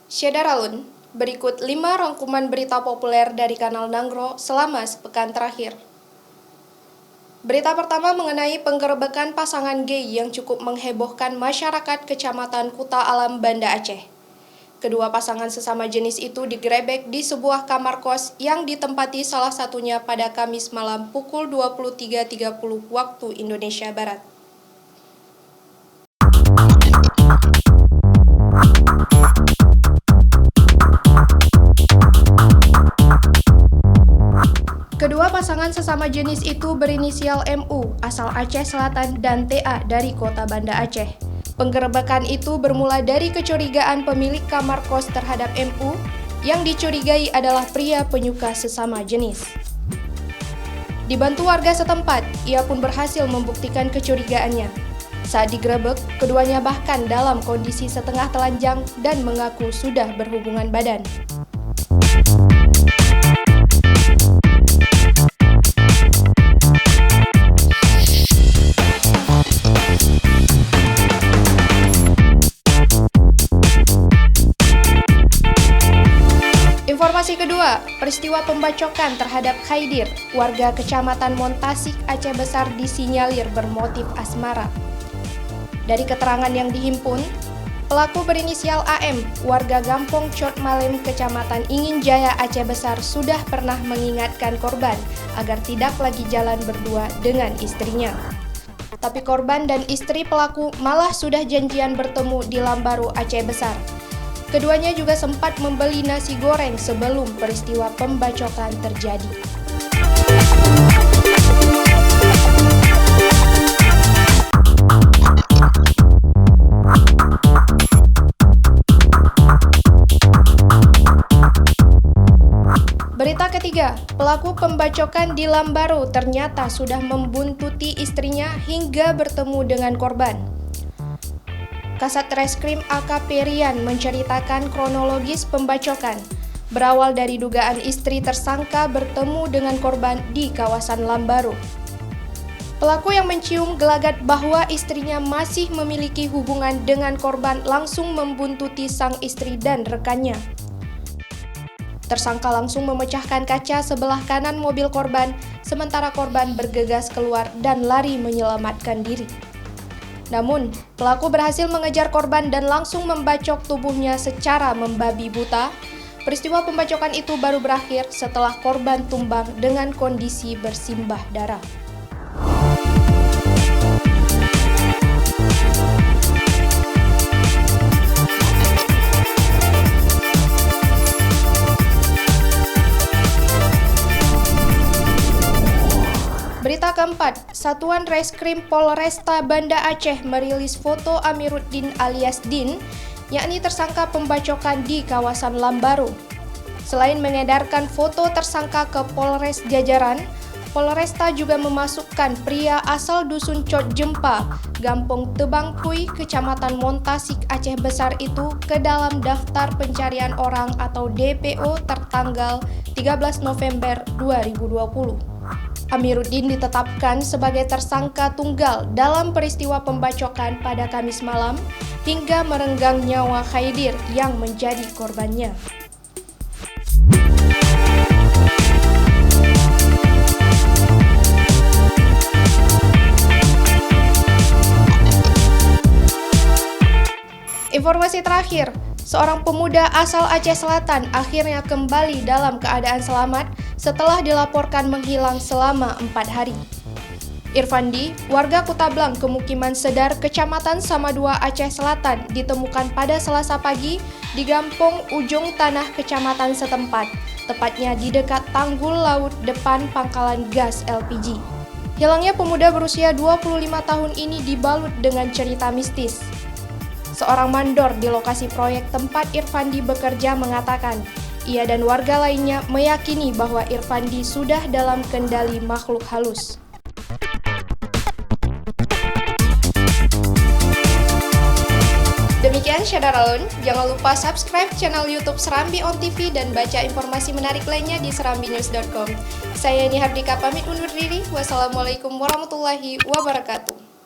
Syedaralun, berikut 5 rangkuman berita populer dari Kanal Nanggro selama sepekan terakhir. Berita pertama mengenai penggerebekan pasangan gay yang cukup menghebohkan masyarakat Kecamatan Kuta Alam, Banda Aceh. Kedua pasangan sesama jenis itu digerebek di sebuah kamar kos yang ditempati salah satunya pada Kamis malam pukul 23.30 waktu Indonesia Barat. Kedua pasangan sesama jenis itu berinisial MU, asal Aceh Selatan, dan TA dari kota Banda Aceh. Penggerebekan itu bermula dari kecurigaan pemilik kamar kos terhadap MU yang dicurigai adalah pria penyuka sesama jenis. Dibantu warga setempat, ia pun berhasil membuktikan kecurigaannya. Saat digerebek, keduanya bahkan dalam kondisi setengah telanjang dan mengaku sudah berhubungan badan. Informasi kedua, peristiwa pembacokan terhadap Khaidir, warga Kecamatan Montasik, Aceh Besar disinyalir bermotif asmara. Dari keterangan yang dihimpun, pelaku berinisial AM, warga Gampong Cot Malem, Kecamatan Ingin Jaya, Aceh Besar sudah pernah mengingatkan korban agar tidak lagi jalan berdua dengan istrinya. Tapi korban dan istri pelaku malah sudah janjian bertemu di Lambaru, Aceh Besar. Keduanya juga sempat membeli nasi goreng sebelum peristiwa pembacokan terjadi. Berita ketiga, pelaku pembacokan di Lambaru ternyata sudah membuntuti istrinya hingga bertemu dengan korban. Kasat Reskrim AKP Rian menceritakan kronologis pembacokan, berawal dari dugaan istri tersangka bertemu dengan korban di kawasan Lambaru. Pelaku yang mencium gelagat bahwa istrinya masih memiliki hubungan dengan korban langsung membuntuti sang istri dan rekannya. Tersangka langsung memecahkan kaca sebelah kanan mobil korban, sementara korban bergegas keluar dan lari menyelamatkan diri. Namun, pelaku berhasil mengejar korban dan langsung membacok tubuhnya secara membabi buta. Peristiwa pembacokan itu baru berakhir setelah korban tumbang dengan kondisi bersimbah darah. Berita keempat, Satuan Reskrim Polresta Banda Aceh merilis foto Amiruddin alias Din, yakni tersangka pembacokan di kawasan Lambaru. Selain mengedarkan foto tersangka ke Polres jajaran, Polresta juga memasukkan pria asal Dusun Cot Jempa, Gampong Tebangpui, Kecamatan Montasik, Aceh Besar itu ke dalam daftar pencarian orang atau DPO tertanggal 13 November 2020. Amiruddin ditetapkan sebagai tersangka tunggal dalam peristiwa pembacokan pada Kamis malam hingga merenggang nyawa Khaidir yang menjadi korbannya. Informasi terakhir, seorang pemuda asal Aceh Selatan akhirnya kembali dalam keadaan selamat setelah dilaporkan menghilang selama 4 hari. Irfandi, warga Kutablang, Kemukiman Sedar, Kecamatan Samadua, Aceh Selatan, ditemukan pada Selasa pagi di Gampong Ujung Tanah, Kecamatan setempat, tepatnya di dekat tanggul laut depan pangkalan gas LPG. Hilangnya pemuda berusia 25 tahun ini dibalut dengan cerita mistis. Seorang mandor di lokasi proyek tempat Irfandi bekerja mengatakan, ia dan warga lainnya meyakini bahwa Irfandi sudah dalam kendali makhluk halus. Demikian Syedaralun, jangan lupa subscribe channel YouTube Serambi On TV dan baca informasi menarik lainnya di serambinews.com. Saya Nihardika pamit undur diri. Wassalamualaikum warahmatullahi wabarakatuh.